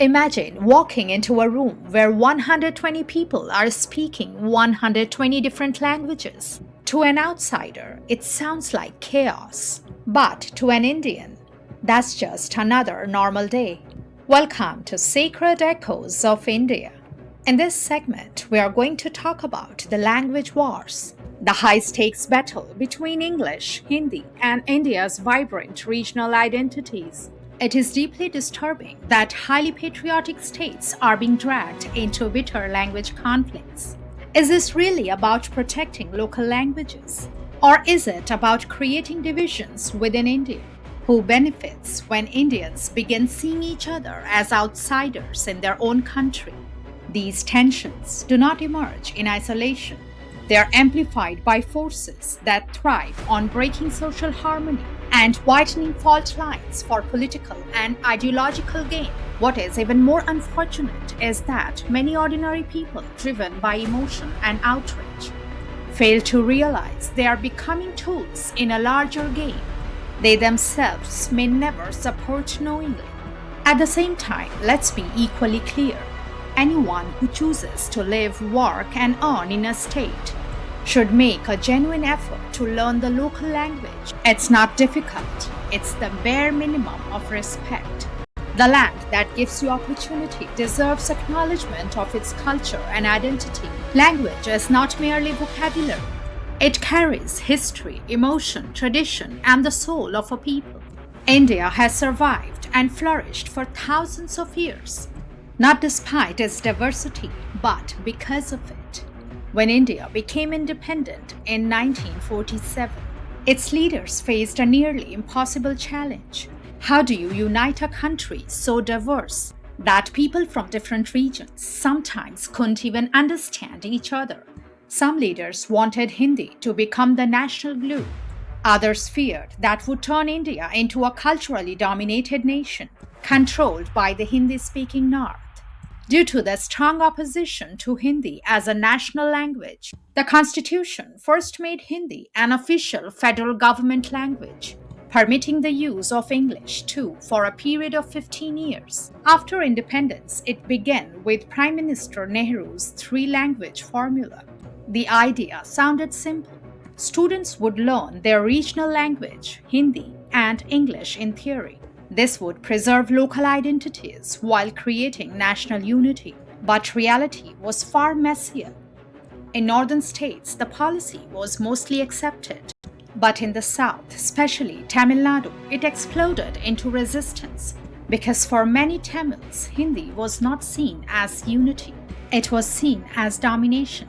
Imagine walking into a room where 120 people are speaking 120 different languages. To an outsider, it sounds like chaos. But to an Indian, that's just another normal day. Welcome to Sacred Echoes of India. In this segment, we are going to talk about the language wars, the high-stakes battle between English, Hindi, and India's vibrant regional identities. It is deeply disturbing that highly patriotic states are being dragged into bitter language conflicts. Is this really about protecting local languages? Or is it about creating divisions within India? Who benefits when Indians begin seeing each other as outsiders in their own country? These tensions do not emerge in isolation. They are amplified by forces that thrive on breaking social harmony and whitening fault lines for political and ideological gain. What is even more unfortunate is that many ordinary people, driven by emotion and outrage, fail to realize they are becoming tools in a larger game they themselves may never support knowingly. At the same time, let's be equally clear. Anyone who chooses to live, work, and earn in a state should make a genuine effort to learn the local language. It's not difficult, it's the bare minimum of respect. The land that gives you opportunity deserves acknowledgement of its culture and identity. Language is not merely vocabulary. It carries history, emotion, tradition, and the soul of a people. India has survived and flourished for thousands of years, not despite its diversity, but because of it. When India became independent in 1947, its leaders faced a nearly impossible challenge. How do you unite a country so diverse that people from different regions sometimes couldn't even understand each other? Some leaders wanted Hindi to become the national glue. Others feared that would turn India into a culturally dominated nation, controlled by the Hindi-speaking North. Due to the strong opposition to Hindi as a national language, the Constitution first made Hindi an official federal government language, permitting the use of English too for a period of 15 years. After independence, it began with Prime Minister Nehru's three-language formula. The idea sounded simple. Students would learn their regional language, Hindi, and English in theory. This would preserve local identities while creating national unity. But reality was far messier. In northern states, the policy was mostly accepted. But in the south, especially Tamil Nadu, it exploded into resistance because for many Tamils, Hindi was not seen as unity. It was seen as domination.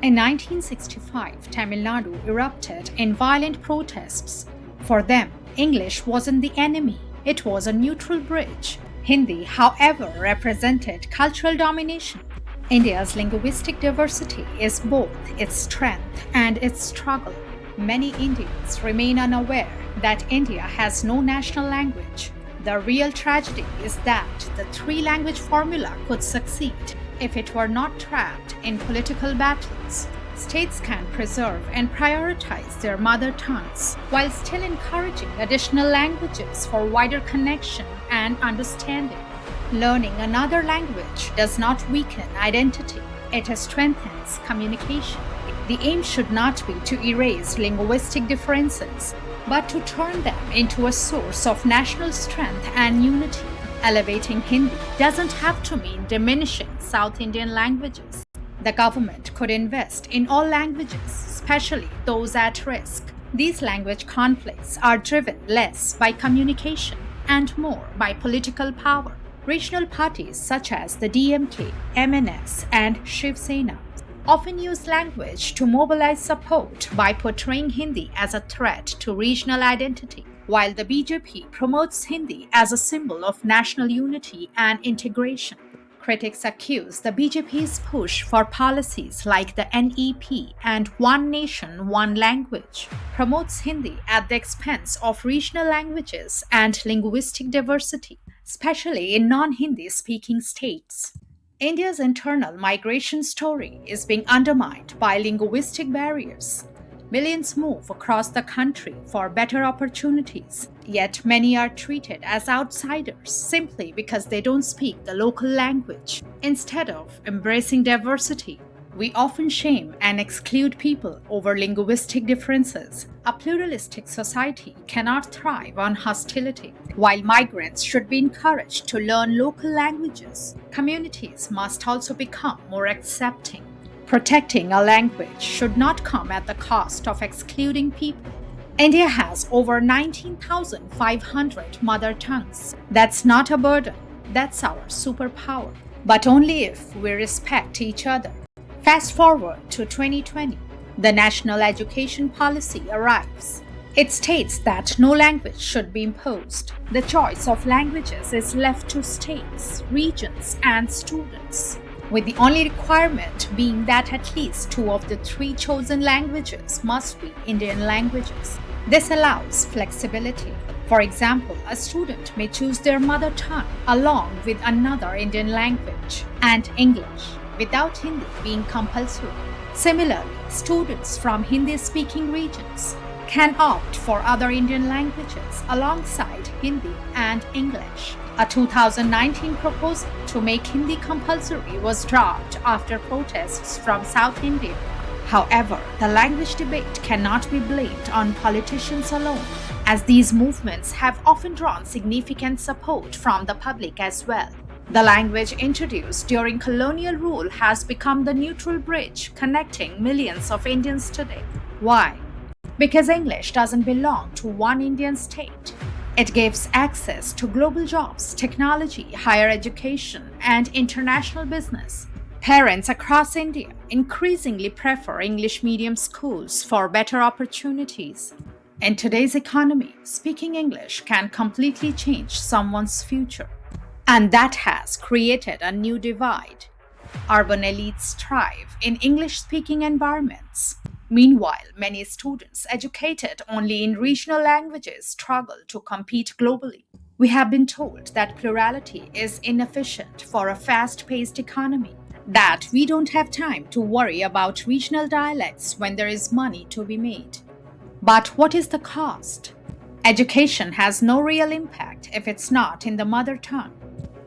In 1965, Tamil Nadu erupted in violent protests. For them, English wasn't the enemy. It was a neutral bridge. Hindi, however, represented cultural domination. India's linguistic diversity is both its strength and its struggle. Many Indians remain unaware that India has no national language. The real tragedy is that the three-language formula could succeed if it were not trapped in political battles. States can preserve and prioritize their mother tongues while still encouraging additional languages for wider connection and understanding. Learning another language does not weaken identity, it strengthens communication. The aim should not be to erase linguistic differences, but to turn them into a source of national strength and unity. Elevating Hindi doesn't have to mean diminishing South Indian languages. The government could invest in all languages, especially those at risk. These language conflicts are driven less by communication and more by political power. Regional parties such as the DMK, MNS, and Shiv Sena often use language to mobilize support by portraying Hindi as a threat to regional identity, while the BJP promotes Hindi as a symbol of national unity and integration. Critics accuse the BJP's push for policies like the NEP and One Nation, One Language promotes Hindi at the expense of regional languages and linguistic diversity, especially in non-Hindi speaking states. India's internal migration story is being undermined by linguistic barriers. Millions move across the country for better opportunities, Yet many are treated as outsiders simply because they don't speak the local language. Instead of embracing diversity, we often shame and exclude people over linguistic differences. A pluralistic society cannot thrive on hostility. While migrants should be encouraged to learn local languages, communities must also become more accepting. Protecting a language should not come at the cost of excluding people. India has over 19,500 mother tongues. That's not a burden, that's our superpower. But only if we respect each other. Fast forward to 2020, the National Education Policy arrives. It states that no language should be imposed. The choice of languages is left to states, regions, and students, with the only requirement being that at least 2 of the 3 chosen languages must be Indian languages. This allows flexibility. For example, a student may choose their mother tongue along with another Indian language and English, without Hindi being compulsory. Similarly, students from Hindi-speaking regions can opt for other Indian languages alongside Hindi and English. A 2019 proposal to make Hindi compulsory was dropped after protests from South India. However, the language debate cannot be blamed on politicians alone, as these movements have often drawn significant support from the public as well. The language introduced during colonial rule has become the neutral bridge connecting millions of Indians today. Why? Because English doesn't belong to one Indian state. It gives access to global jobs, technology, higher education, and international business. Parents across India increasingly prefer English medium schools for better opportunities. In today's economy, speaking English can completely change someone's future. And that has created a new divide. Urban elites thrive in English-speaking environments. Meanwhile, many students educated only in regional languages struggle to compete globally. We have been told that plurality is inefficient for a fast-paced economy, that we don't have time to worry about regional dialects when there is money to be made. But what is the cost? Education has no real impact if it's not in the mother tongue.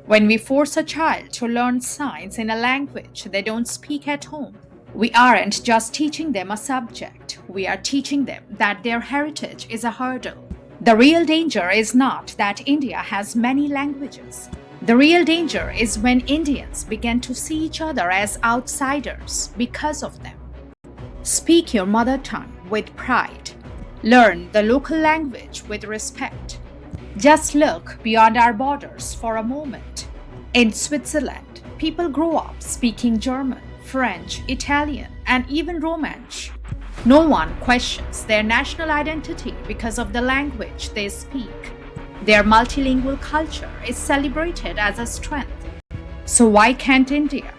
When we force a child to learn science in a language they don't speak at home, we aren't just teaching them a subject, we are teaching them that their heritage is a hurdle. The real danger is not that India has many languages. The real danger is when Indians begin to see each other as outsiders because of them. Speak your mother tongue with pride. Learn the local language with respect. Just look beyond our borders for a moment. In Switzerland, people grow up speaking German, French, Italian, and even Romansh. No one questions their national identity because of the language they speak. Their multilingual culture is celebrated as a strength. So why can't India,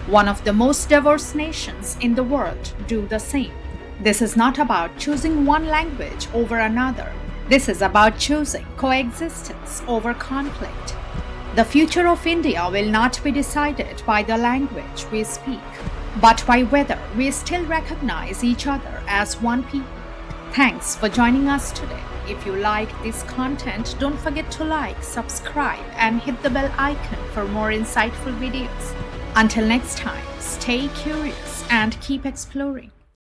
one of the most diverse nations in the world, do the same? This is not about choosing one language over another. This is about choosing coexistence over conflict. The future of India will not be decided by the language we speak, but by whether we still recognize each other as one people. Thanks for joining us today. If you like this content, don't forget to like, subscribe, and hit the bell icon for more insightful videos. Until next time, stay curious and keep exploring.